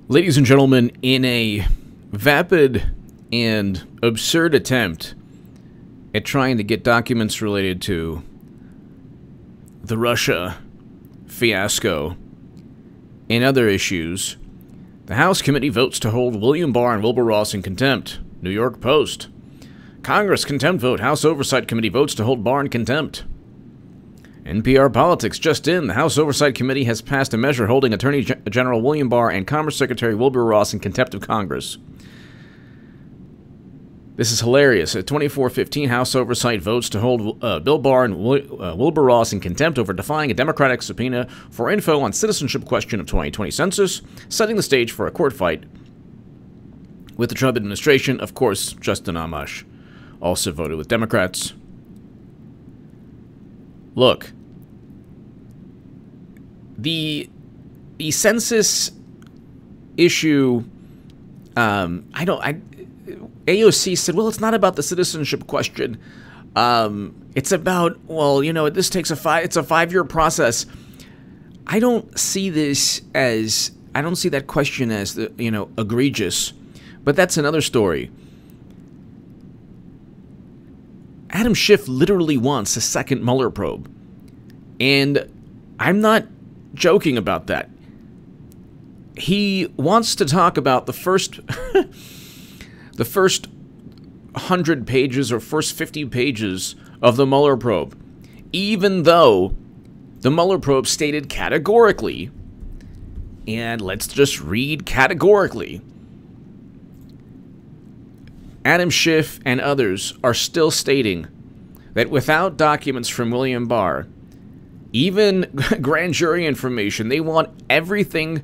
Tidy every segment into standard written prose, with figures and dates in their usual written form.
Ladies and gentlemen, in a vapid and absurd attempt at trying to get documents related to the Russia fiasco and other issues, the House committee votes to hold William Barr and Wilbur Ross in contempt. New York Post. Congress contempt vote. House Oversight Committee votes to hold Barr in contempt. NPR Politics just in. The House Oversight Committee has passed a measure holding Attorney General William Barr and Commerce Secretary Wilbur Ross in contempt of Congress. This is hilarious. At 24:15, House Oversight votes to hold Bill Barr and Wilbur Ross in contempt over defying a Democratic subpoena for info on citizenship question of 2020 census, setting the stage for a court fight with the Trump administration. Of course, Justin Amash also voted with Democrats. Look, the census issue, AOC said, well, it's not about the citizenship question. It's about, well, you know, this takes it's a 5-year process. I don't see that question as, egregious, but that's another story. Adam Schiff literally wants a second Mueller probe. And I'm not joking about that. He wants to talk about the first the first 100 pages or first 50 pages of the Mueller probe, even though the Mueller probe stated categorically, and let's just read categorically, Adam Schiff and others are still stating that without documents from William Barr, even grand jury information, they want everything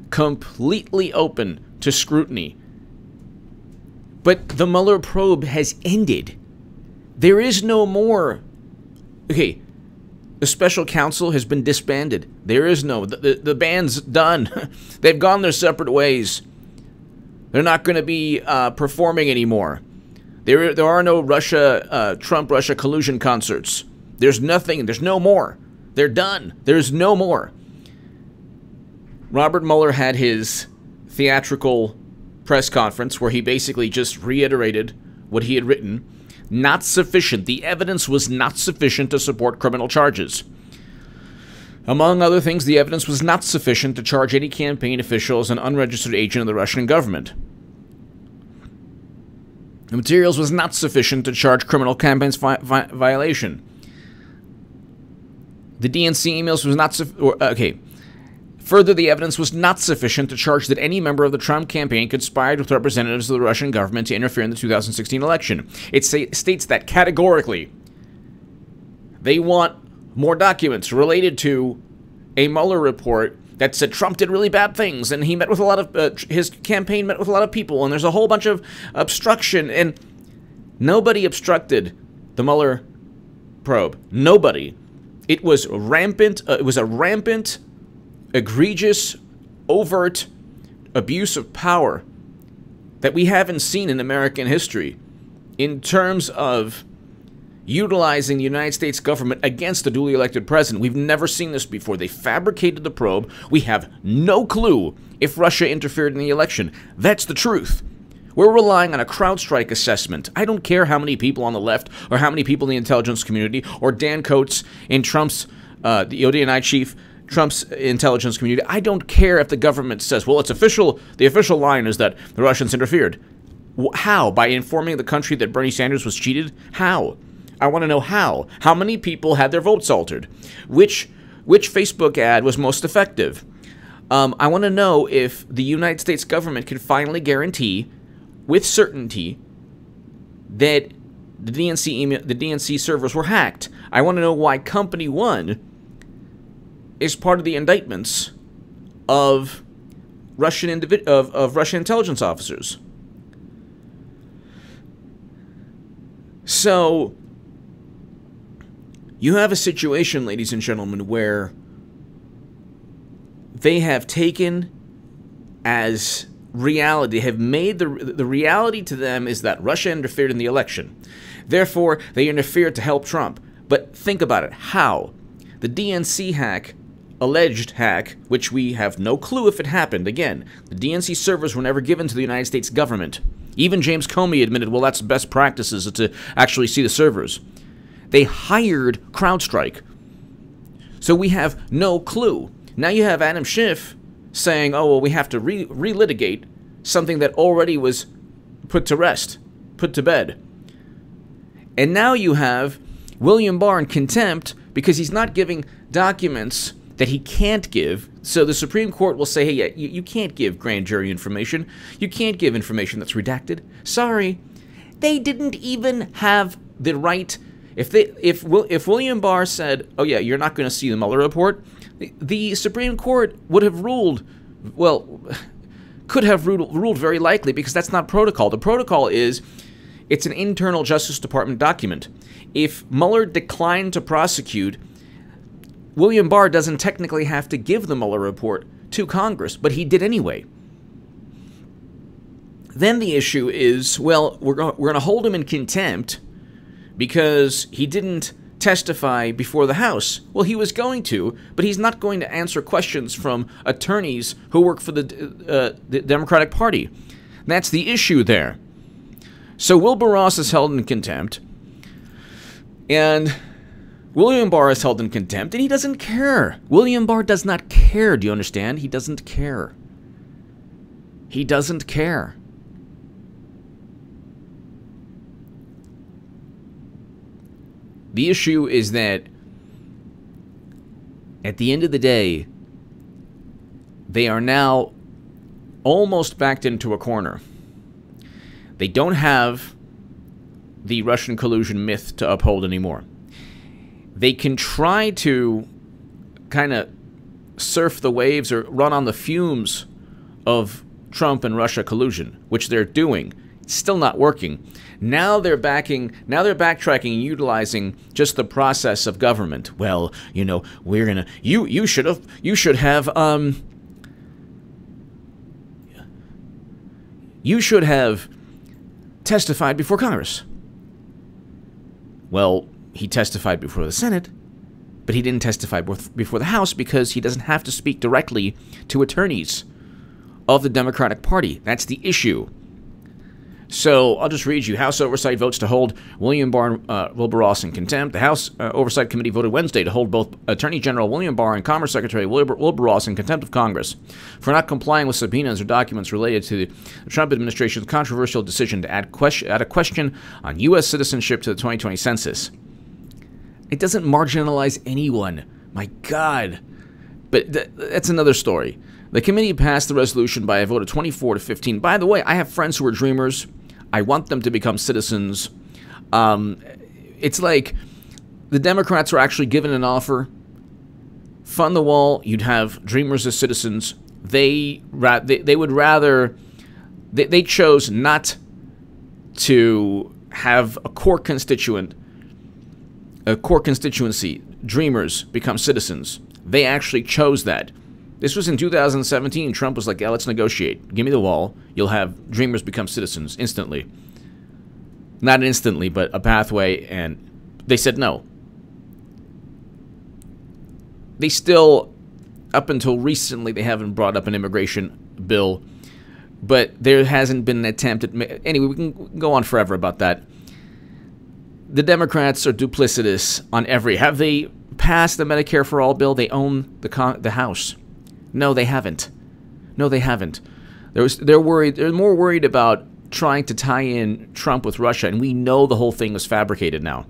completely open to scrutiny. But the Mueller probe has ended. There is no more. Okay, the special counsel has been disbanded. There is no. The band's done. They've gone their separate ways. They're not going to be performing anymore. There are no Trump-Russia collusion concerts. There's nothing. There's no more. They're done. There's no more. Robert Mueller had his theatrical press conference where he basically just reiterated what he had written. Not sufficient. The evidence was not sufficient to support criminal charges. Among other things, the evidence was not sufficient to charge any campaign official as an unregistered agent of the Russian government. The materials was not sufficient to charge criminal campaigns violation. The DNC emails was not sufficient. Further, the evidence was not sufficient to charge that any member of the Trump campaign conspired with representatives of the Russian government to interfere in the 2016 election. It states that categorically. They want more documents related to a Mueller report that said Trump did really bad things, and he met with a lot of, his campaign met with a lot of people, and there's a whole bunch of obstruction, and nobody obstructed the Mueller probe. Nobody. It was rampant, it was a rampant, egregious, overt abuse of power that we haven't seen in American history in terms of utilizing the United States government against the duly elected president. We've never seen this before. They fabricated the probe. We have no clue if Russia interfered in the election. That's the truth. We're relying on a CrowdStrike assessment. I don't care how many people on the left or how many people in the intelligence community or Dan Coates in Trump's, the ODNI chief, Trump's intelligence community. I don't care if the government says, well, it's official. The official line is that the Russians interfered. How? By informing the country that Bernie Sanders was cheated? How? I want to know how. How many people had their votes altered? Which Facebook ad was most effective? I want to know if the United States government can finally guarantee with certainty that the DNC servers were hacked. I want to know why Company One is part of the indictments of Russian intelligence officers. So you have a situation, ladies and gentlemen, where they have taken as reality, have made the reality to them is that Russia interfered in the election. Therefore, they interfered to help Trump. But think about it. How? The DNC hack alleged hack, which we have no clue if it happened. Again, the DNC servers were never given to the United States government. Even James Comey admitted, well, that's best practices to actually see the servers. They hired CrowdStrike. So we have no clue. Now you have Adam Schiff saying, oh, well, we have to relitigate something that already was put to rest, put to bed. And now you have William Barr in contempt because he's not giving documents that he can't give. So the Supreme Court will say, hey, yeah, you can't give grand jury information. You can't give information that's redacted. Sorry. They didn't even have the right. If William Barr said, oh, yeah, you're not going to see the Mueller report, the Supreme Court would have ruled, well, could have ruled very likely, because that's not protocol. The protocol is it's an internal Justice Department document. If Mueller declined to prosecute, William Barr doesn't technically have to give the Mueller report to Congress, but he did anyway. Then the issue is, well, we're going to hold him in contempt because he didn't testify before the House. Well, he was going to, but he's not going to answer questions from attorneys who work for the Democratic Party. That's the issue there. So Wilbur Ross is held in contempt, and William Barr is held in contempt, and he doesn't care. William Barr does not care, do you understand? He doesn't care. He doesn't care. The issue is that at the end of the day, they are now almost backed into a corner. They don't have the Russian collusion myth to uphold anymore. They can try to kind of surf the waves or run on the fumes of Trump and Russia collusion, which they're doing. It's still not working. Now they're backtracking and utilizing just the process of government. Well, you know, we're gonna you should have testified before Congress. Well, he testified before the Senate, but he didn't testify before the House because he doesn't have to speak directly to attorneys of the Democratic Party. That's the issue. So I'll just read you. House Oversight votes to hold William Barr and Wilbur Ross in contempt. The House Oversight Committee voted Wednesday to hold both Attorney General William Barr and Commerce Secretary Wilbur Ross in contempt of Congress for not complying with subpoenas or documents related to the Trump administration's controversial decision to add a question on U.S. citizenship to the 2020 census. It doesn't marginalize anyone. My God. But that's another story. The committee passed the resolution by a vote of 24 to 15. By the way, I have friends who are dreamers. I want them to become citizens. It's like the Democrats are actually given an offer. Fund the wall. You'd have dreamers as citizens. They would rather. They chose not to have a core constituency. Dreamers become citizens. They actually chose that. This was in 2017. Trump was like, yeah, let's negotiate. Give me the wall. You'll have dreamers become citizens instantly. Not instantly, but a pathway, and they said no. They still, up until recently, they haven't brought up an immigration bill, but there hasn't been an attempt at... Anyway, we can go on forever about that. The Democrats are duplicitous on every... Have they passed the Medicare for All bill? They own the House. No, they haven't. No, they haven't. They're worried. They're more worried about trying to tie in Trump with Russia, and we know the whole thing was fabricated now.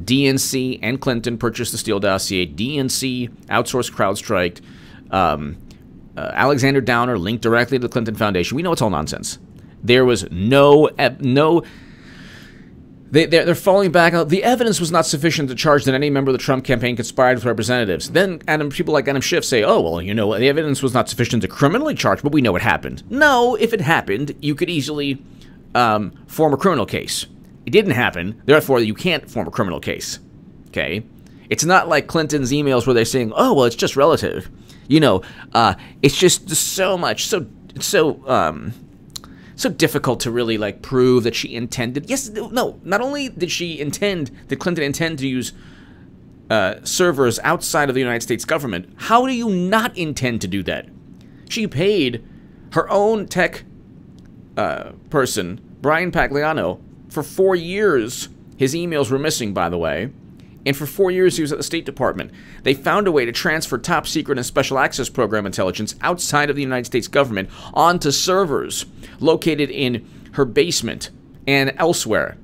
DNC and Clinton purchased the Steele dossier. DNC outsourced CrowdStrike. Alexander Downer linked directly to the Clinton Foundation. We know it's all nonsense. There was no. They're falling back. The evidence was not sufficient to charge that any member of the Trump campaign conspired with representatives. Then people like Adam Schiff say, oh, well, you know, the evidence was not sufficient to criminally charge, but we know it happened. No, if it happened, you could easily form a criminal case. It didn't happen, therefore you can't form a criminal case. Okay? It's not like Clinton's emails where they're saying, oh, well, it's just relative. You know, it's just so much, so difficult to really, like, prove that she intended. Yes, no, not only did Clinton intend to use servers outside of the United States government. How do you not intend to do that? She paid her own tech person, Brian Pagliano, for 4 years. His emails were missing, by the way. And for 4 years, he was at the State Department. They found a way to transfer top secret and special access program intelligence outside of the United States government onto servers located in her basement and elsewhere.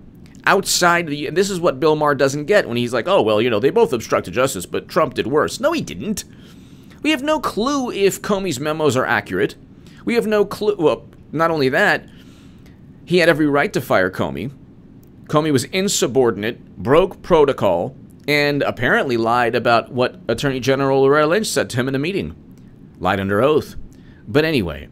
Outside the... This is what Bill Maher doesn't get when he's like, oh, well, you know, they both obstructed justice, but Trump did worse. No, he didn't. We have no clue if Comey's memos are accurate. We have no clue... Well, not only that, he had every right to fire Comey. Comey was insubordinate, broke protocol, and apparently lied about what Attorney General Loretta Lynch said to him in a meeting. Lied under oath. But anyway...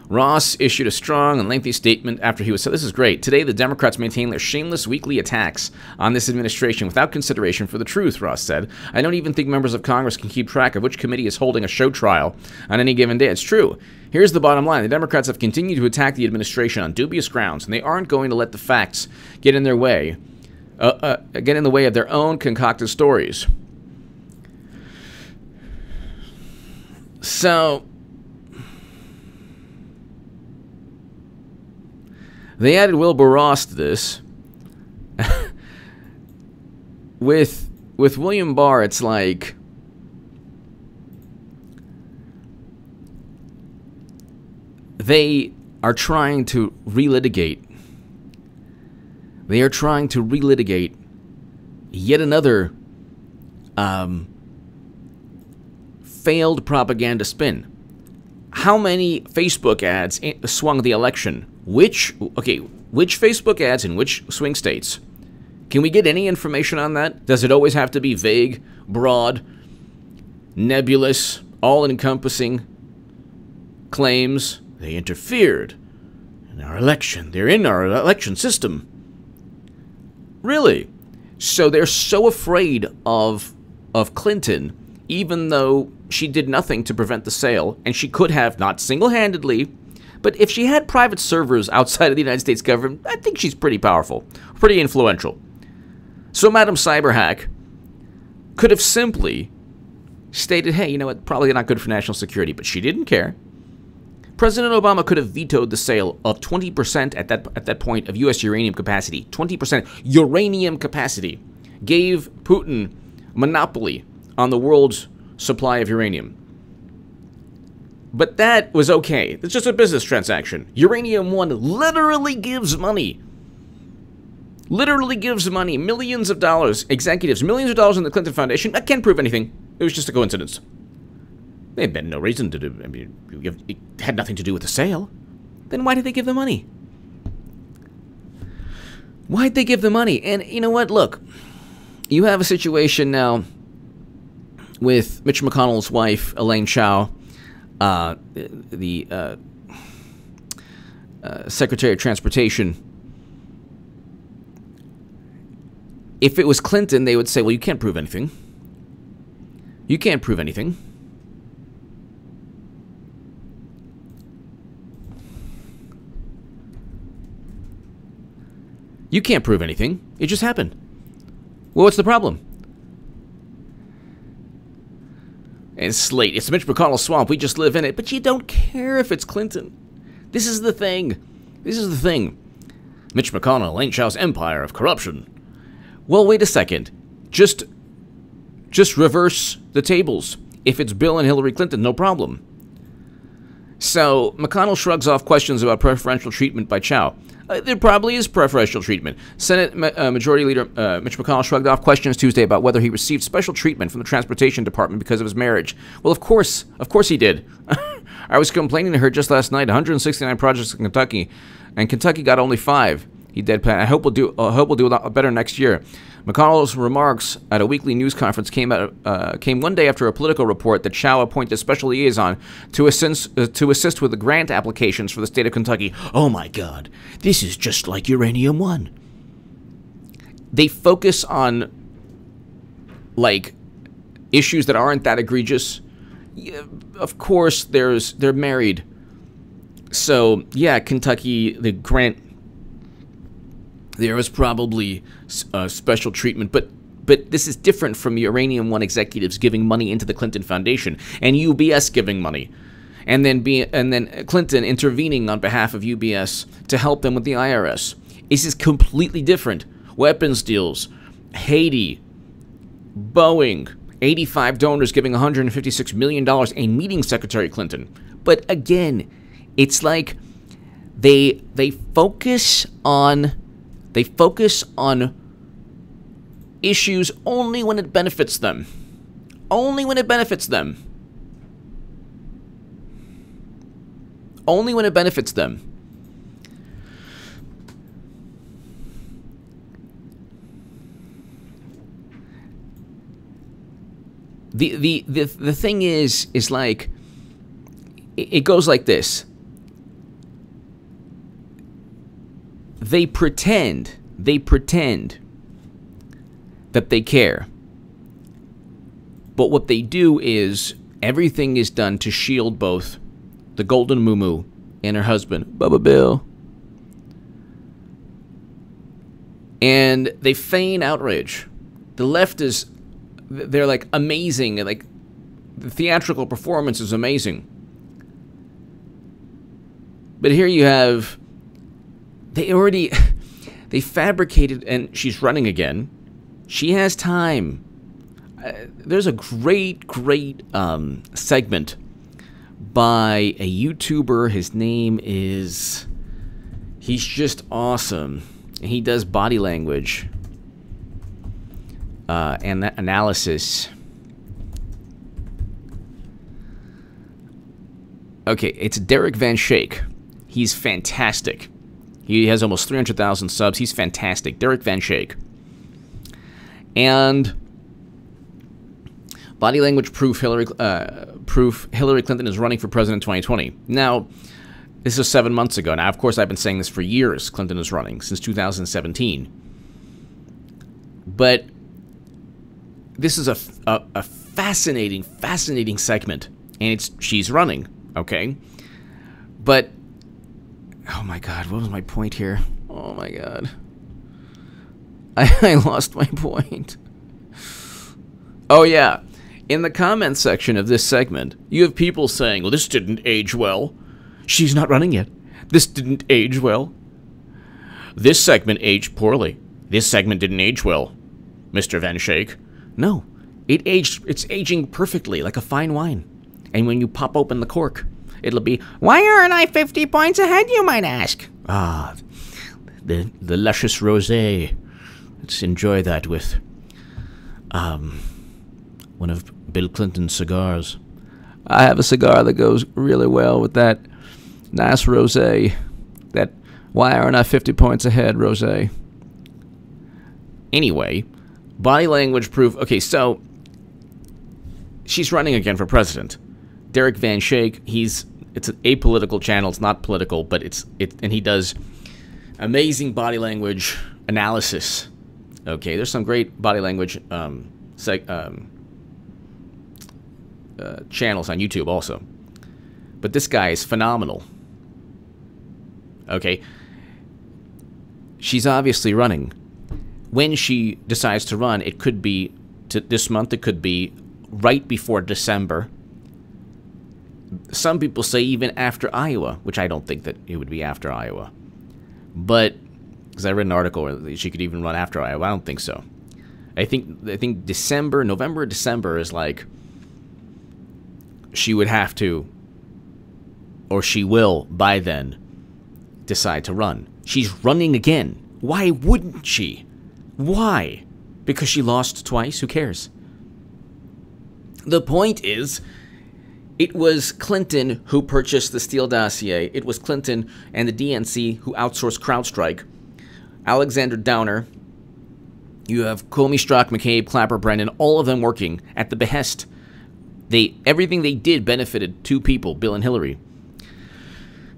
Ross issued a strong and lengthy statement after he was... So this is great. Today, the Democrats maintain their shameless weekly attacks on this administration without consideration for the truth, Ross said. I don't even think members of Congress can keep track of which committee is holding a show trial on any given day. It's true. Here's the bottom line. The Democrats have continued to attack the administration on dubious grounds, and they aren't going to let the facts get in their way, get in the way of their own concocted stories. So... they added Wilbur Ross to this. With William Barr, it's like... they are trying to relitigate. They are trying to relitigate yet another failed propaganda spin. How many Facebook ads swung the election? Which Facebook ads in which swing states? Can we get any information on that? Does it always have to be vague, broad, nebulous, all-encompassing claims? They interfered in our election. They're in our election system. Really? So they're so afraid of Clinton, even though she did nothing to prevent the sale, and she could have, not single-handedly, but if she had private servers outside of the United States government, I think she's pretty powerful, pretty influential. So Madam Cyberhack could have simply stated, hey, you know what, probably not good for national security, but she didn't care. President Obama could have vetoed the sale of 20% at that point of U.S. uranium capacity. 20% uranium capacity gave Putin monopoly on the world's supply of uranium. But that was okay. It's just a business transaction. Uranium One literally gives money. Literally gives money. Millions of dollars. Executives. Millions of dollars in the Clinton Foundation. I can't prove anything. It was just a coincidence. They had no reason to do... I mean, it had nothing to do with the sale. Then why did they give the money? Why'd they give the money? And you know what? Look. You have a situation now with Mitch McConnell's wife, Elaine Chao, the Secretary of Transportation. If it was Clinton, they would say, well, you can't prove anything. You can't prove anything. You can't prove anything. It just happened. Well, what's the problem? And Slate, it's Mitch McConnell's swamp. We just live in it. But you don't care if it's Clinton. This is the thing. This is the thing. Mitch McConnell, Elaine Chao's empire of corruption. Well, wait a second. Just reverse the tables. If it's Bill and Hillary Clinton, no problem. So, McConnell shrugs off questions about preferential treatment by Chao. There probably is preferential treatment. Senate Majority Leader Mitch McConnell shrugged off questions Tuesday about whether he received special treatment from the Transportation Department because of his marriage. Well, of course he did. I was complaining to her just last night. 169 projects in Kentucky, and Kentucky got only 5. He deadpan. I hope we'll do a lot better next year. McConnell's remarks at a weekly news conference came one day after a Politico report that Chao appointed a special liaison to assist with the grant applications for the state of Kentucky. Oh my God, this is just like Uranium One. They focus on like issues that aren't that egregious. Yeah, of course, they're married. So yeah, Kentucky, the grant there was probably special treatment, but this is different from Uranium One executives giving money into the Clinton Foundation and UBS giving money, and then Clinton intervening on behalf of UBS to help them with the IRS. This is completely different. Weapons deals, Haiti, Boeing, 85 donors giving $156 million and meeting Secretary Clinton. But again, it's like they focus on issues only when it benefits them. Only when it benefits them. Only when it benefits them. The thing is like, it goes like this. They pretend that they care. But what they do is everything is done to shield both the Golden Muumuu and her husband, Bubba Bill. And they feign outrage. The left is, they're like amazing, and like the theatrical performance is amazing. But here you have, they fabricated, and she's running again. She has time. There's a great segment by a YouTuber. His name is, he's just awesome. He does body language and that analysis. Okay, it's Derek Van Schaik. He's fantastic. He has almost 300,000 subs. He's fantastic. Derek Van Schaik. And body language proof Hillary Clinton is running for president in 2020. Now, this is 7 months ago. Now, of course, I've been saying this for years. Clinton is running since 2017. But this is a fascinating segment, and she's running, okay? But oh my God, what was my point here? Oh my God. I lost my point. Oh yeah. In the comments section of this segment, you have people saying, well, this didn't age well. She's not running yet. This didn't age well. This segment aged poorly. This segment didn't age well, Mr. Van Schaik. No, it's aging perfectly, like a fine wine. And when you pop open the cork, it'll be, why aren't I 50 points ahead, you might ask? Ah, the luscious rosé. Let's enjoy that with one of Bill Clinton's cigars. I have a cigar that goes really well with that nice rosé. That why aren't I 50 points ahead rosé? Anyway, body language proof. Okay, so she's running again for president. Derek Van Schaik, it's an apolitical channel. It's not political, but and he does amazing body language analysis. Okay, there's some great body language channels on YouTube also. But this guy is phenomenal. Okay, she's obviously running. When she decides to run, it could be this month. It could be right before December. Some people say even after Iowa, which I don't think that it would be after Iowa. But, because I read an article where she could even run after Iowa. I don't think so. I think December, November, December is like she would have to, or she will by then, decide to run. She's running again. Why wouldn't she? Why? Because she lost twice? Who cares? The point is, it was Clinton who purchased the Steele dossier. It was Clinton and the DNC who outsourced CrowdStrike. Alexander Downer. You have Comey, Strzok, McCabe, Clapper, Brennan, all of them working at the behest. Everything they did benefited two people, Bill and Hillary.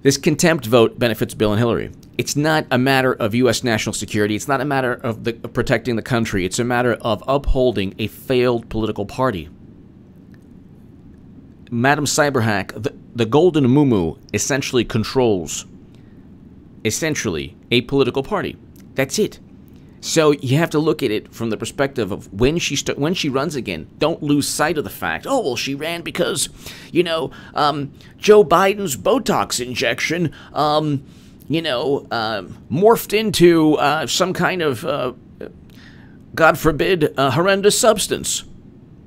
This contempt vote benefits Bill and Hillary. It's not a matter of U.S. national security. It's not a matter of protecting the country. It's a matter of upholding a failed political party. Madam Cyberhack, the Golden Muumuu essentially controls a political party. That's it. So you have to look at it from the perspective of when she runs again. Don't lose sight of the fact, oh, well, she ran because, Joe Biden's Botox injection, morphed into some kind of, God forbid, horrendous substance.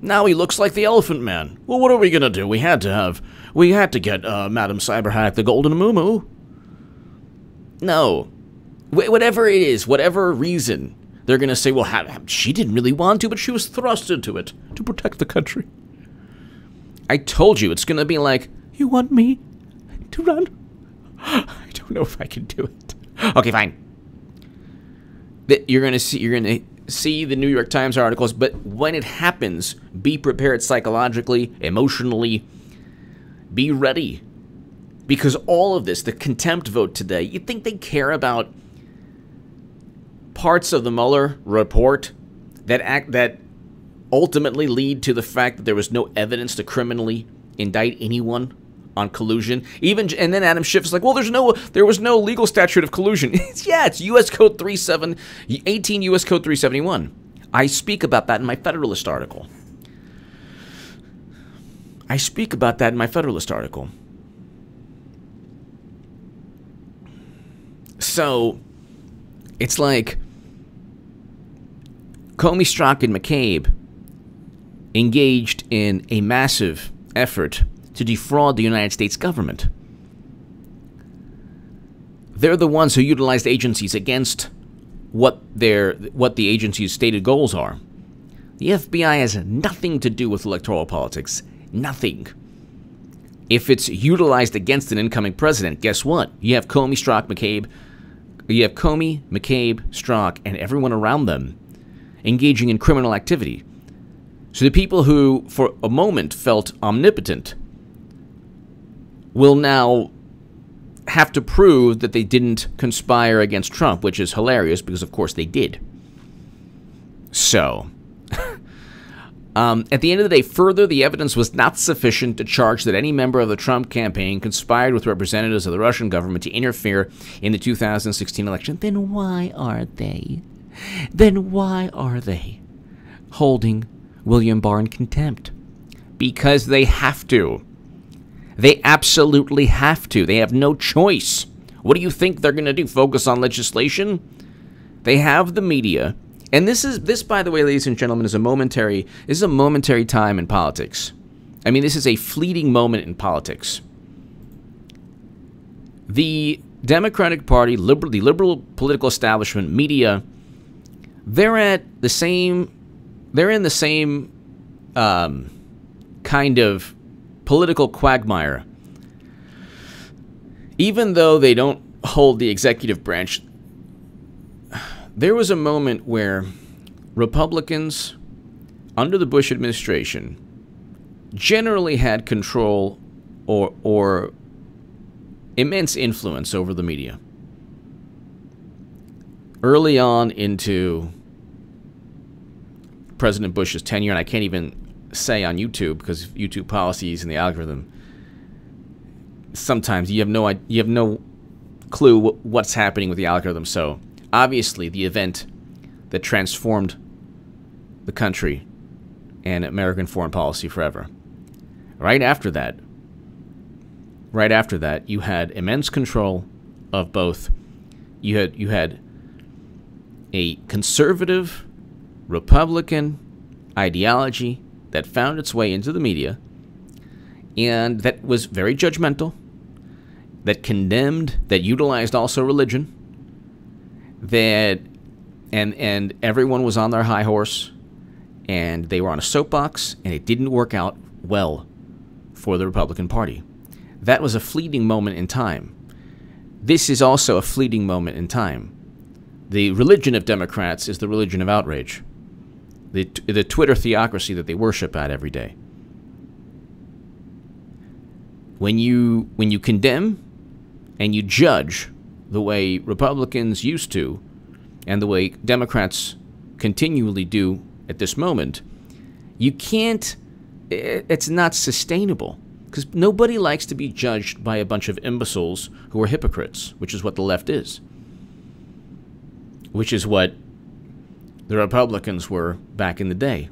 Now he looks like the Elephant Man. Well, what are we going to do? We had to get Madam Cyberhack the Golden Moo-Moo. No. Whatever it is, whatever reason, they're going to say, well, she didn't really want to, but she was thrust into it to protect the country. I told you, it's going to be like, you want me to run? I don't know if I can do it. Okay, fine. You're going to see the New York Times articles, but when it happens, be prepared psychologically, emotionally, be ready. Because all of this, the contempt vote today, you think they care about parts of the Mueller report that ultimately lead to the fact that there was no evidence to criminally indict anyone on collusion? And then Adam Schiff is like, well, there was no legal statute of collusion. It's U.S. Code 18 U.S. Code 371. I speak about that in my Federalist article. So, it's like Comey, Strzok, and McCabe engaged in a massive effort to defraud the United States government. They're the ones who utilized agencies against what the agency's stated goals are. The FBI has nothing to do with electoral politics. Nothing. If it's utilized against an incoming president, guess what? You have Comey, Strzok, McCabe. You have Comey, McCabe, Strzok, and everyone around them engaging in criminal activity. So the people who, for a moment, felt omnipotent will now have to prove that they didn't conspire against Trump, which is hilarious because, of course, they did. So, at the end of the day, further, the evidence was not sufficient to charge that any member of the Trump campaign conspired with representatives of the Russian government to interfere in the 2016 election. Then why are they holding William Barr in contempt? Because they have to. They absolutely have to. They have no choice. What do you think they're going to do? Focus on legislation? They have the media. And this, by the way, ladies and gentlemen, is a momentary time in politics. I mean, this is a fleeting moment in politics. The Democratic Party, the liberal political establishment, media, they're in the same kind of political quagmire. Even though they don't hold the executive branch, there was a moment where Republicans under the Bush administration generally had control or immense influence over the media. Early on into President Bush's tenure, and I can't even say on YouTube because YouTube policies and the algorithm, sometimes you have no clue what's happening with the algorithm. So obviously the event that transformed the country and American foreign policy forever. Right after that, you had immense control of both. You had a conservative Republican ideology that found its way into the media and that was very judgmental, that condemned, that utilized also religion, that and everyone was on their high horse and they were on a soapbox, and it didn't work out well for the Republican Party. That was a fleeting moment in time. This is also a fleeting moment in time. The religion of Democrats is the religion of outrage, the Twitter theocracy that they worship at every day. When you condemn and you judge the way Republicans used to and the way Democrats continually do at this moment, you can't, it's not sustainable. Because nobody likes to be judged by a bunch of imbeciles who are hypocrites, which is what the left is. which is what the Republicans were back in the day.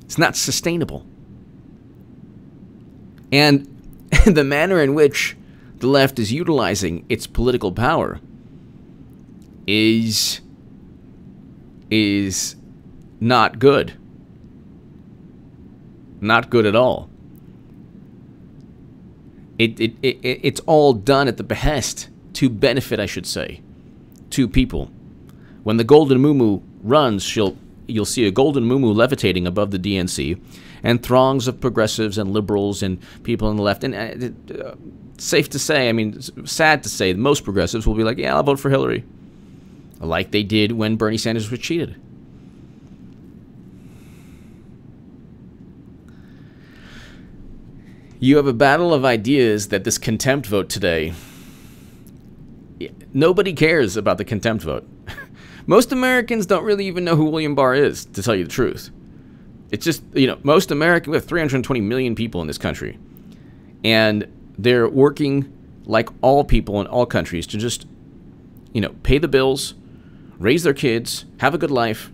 It's not sustainable. And the manner in which the left is utilizing its political power is not good. Not good at all. It's all done at the behest, to benefit, I should say, to people. When the golden muumuu runs, you'll see a golden muumuu levitating above the DNC, and throngs of progressives and liberals and people on the left. And safe to say, I mean, sad to say, most progressives will be like, yeah, I'll vote for Hillary. Like they did when Bernie Sanders was cheated. You have a battle of ideas that this contempt vote today, nobody cares about the contempt vote. Most Americans don't really even know who William Barr is, to tell you the truth. It's just, most Americans, we have 320 million people in this country. And they're working like all people in all countries to just, pay the bills, raise their kids, have a good life,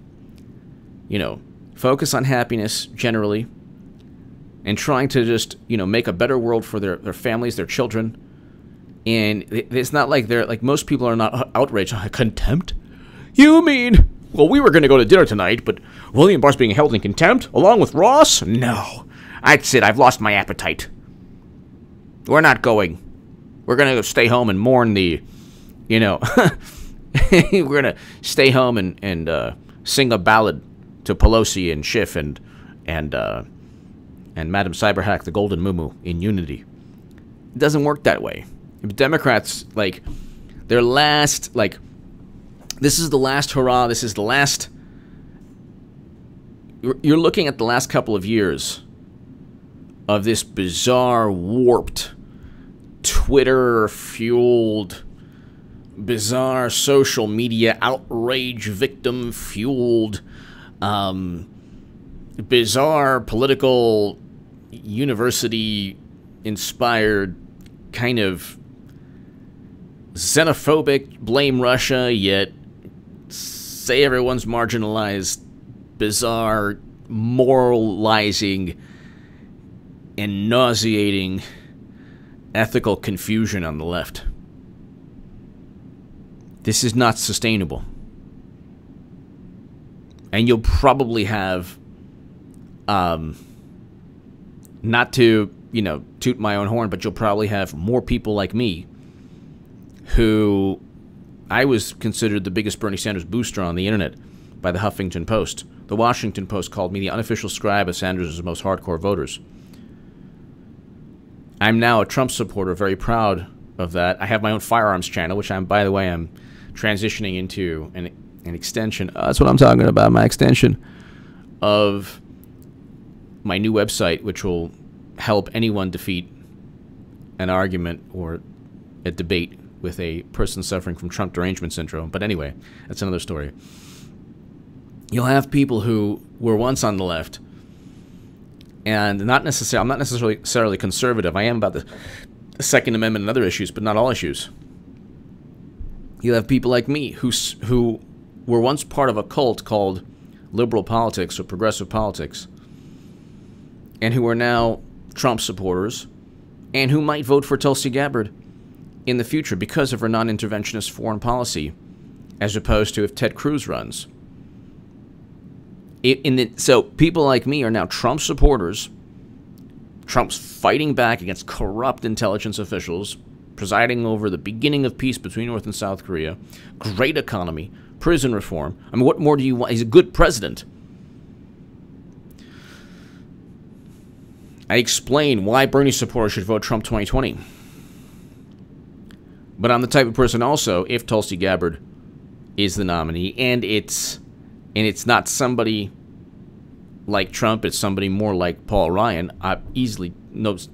focus on happiness generally, and trying to just, make a better world for their families, their children. And it's not like they're, like, most people are not outraged. Contempt? You mean, well, we were going to go to dinner tonight, but William Barr's being held in contempt, along with Ross? No. That's it. I've lost my appetite. We're not going. We're going to stay home and mourn the, we're going to stay home and sing a ballad to Pelosi and Schiff and Madam Cyberhack, the Golden Muumuu, in unity. It doesn't work that way. Democrats, like, their last, like, this is the last hurrah, this is the last, you're looking at the last couple of years of this bizarre, warped, Twitter-fueled, bizarre social media outrage victim-fueled, bizarre political university-inspired kind of xenophobic, blame Russia, yet say everyone's marginalized, bizarre, moralizing, and nauseating ethical confusion on the left. This is not sustainable. And you'll probably have, not to, toot my own horn, but you'll probably have more people like me who, I was considered the biggest Bernie Sanders booster on the internet by the Huffington Post. The Washington Post called me the unofficial scribe of Sanders' most hardcore voters. I'm now a Trump supporter, very proud of that. I have my own firearms channel, which by the way, I'm transitioning into an extension. That's what I'm talking about, my extension of my new website, which will help anyone defeat an argument or a debate with a person suffering from Trump derangement syndrome. But anyway, that's another story. You'll have people who were once on the left, and I'm not necessarily conservative. I am about the Second Amendment and other issues, but not all issues. You'll have people like me who were once part of a cult called liberal politics or progressive politics, and who are now Trump supporters, and who might vote for Tulsi Gabbard in the future because of her non-interventionist foreign policy, as opposed to if Ted Cruz runs. So people like me are now Trump supporters. Trump's fighting back against corrupt intelligence officials, presiding over the beginning of peace between North and South Korea, great economy, prison reform. I mean, what more do you want? He's a good president. I explain why Bernie supporters should vote Trump 2020. But I'm the type of person also, if Tulsi Gabbard is the nominee, and it's not somebody like Trump, it's somebody more like Paul Ryan, I easily,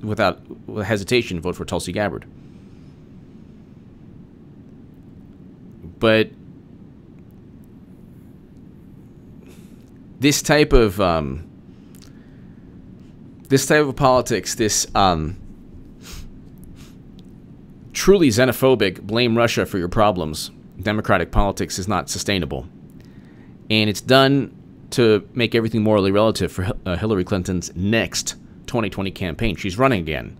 without hesitation, vote for Tulsi Gabbard. But this type of politics, this truly xenophobic, blame Russia for your problems Democratic politics is not sustainable. And it's done to make everything morally relative for Hillary Clinton's next 2020 campaign. She's running again.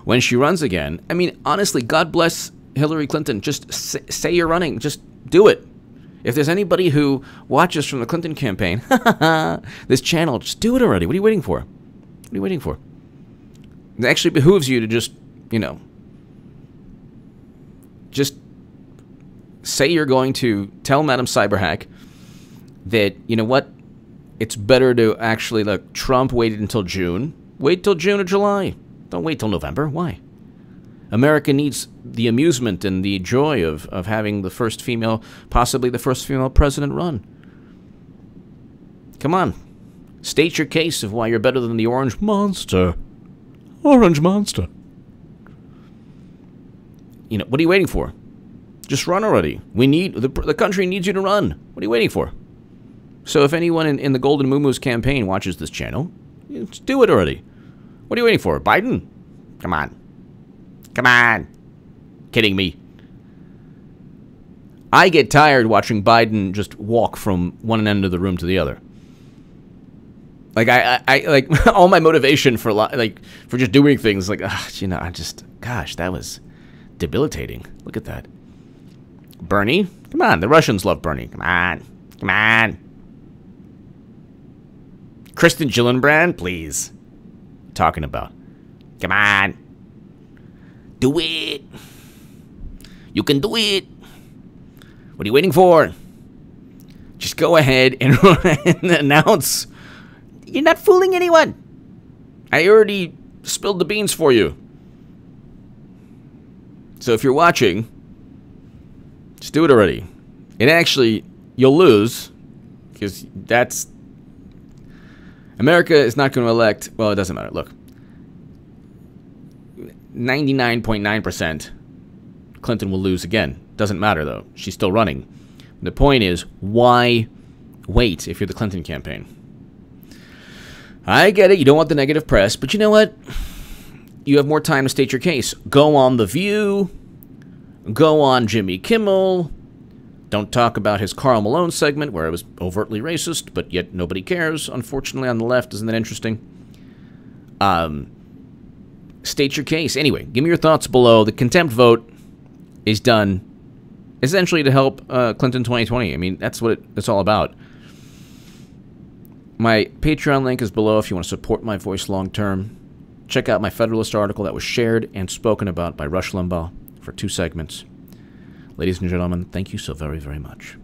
When she runs again, I mean, honestly, God bless Hillary Clinton. Just say you're running. Just do it. If there's anybody who watches from the Clinton campaign, this channel, just do it already. What are you waiting for? What are you waiting for? It actually behooves you to just, just say you're going to tell Madam Cyberhack that, you know what, it's better to actually, look, Trump waited until June. Wait till June or July. Don't wait till November. Why? America needs the amusement and the joy of having the first female, possibly the first female president run. Come on. State your case of why you're better than the orange monster. Orange monster. What are you waiting for? Just run already. The country needs you to run. What are you waiting for? So if anyone in the Golden Moo-Moo's campaign watches this channel, just do it already. What are you waiting for? Biden? Come on. Come on. Kidding me. I get tired watching Biden just walk from one end of the room to the other. Like, I like, all my motivation for just doing things, like, gosh, that was debilitating. Look at that. Bernie? Come on, the Russians love Bernie. Come on. Come on. Kristen Gillibrand, please. Talking about. Come on. Do it. You can do it. What are you waiting for? Just go ahead and announce. You're not fooling anyone. I already spilled the beans for you. So if you're watching, just do it already. And actually, you'll lose, because that's... America is not going to elect... Well, it doesn't matter. Look. 99.9% Clinton will lose again. Doesn't matter, though. She's still running. The point is, why wait if you're the Clinton campaign? I get it. You don't want the negative press. But you know what? You have more time to state your case. Go on The View. Go on Jimmy Kimmel. Don't talk about his Karl Malone segment where it was overtly racist, but yet nobody cares. Unfortunately, on the left, isn't that interesting? State your case. Anyway, give me your thoughts below. The contempt vote is done essentially to help Clinton 2020. I mean, that's what it's all about. My Patreon link is below if you want to support my voice long term. Check out my Federalist article that was shared and spoken about by Rush Limbaugh for 2 segments. Ladies and gentlemen, thank you so very, very much.